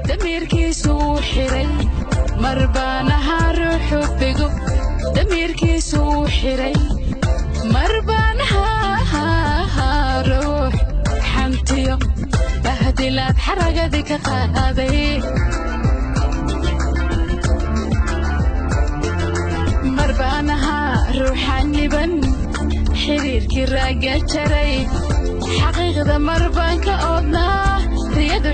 damirkiisu xiray marbaanaha ruuxu bigo damirkiisu xiray marbaanaha ruux xantiyo bahdilaad xaragadi ka qaaday marbaanaha ruuxaniban xiriirkii raaga jaray xaqiiqda marbaanka oodnaa riyadu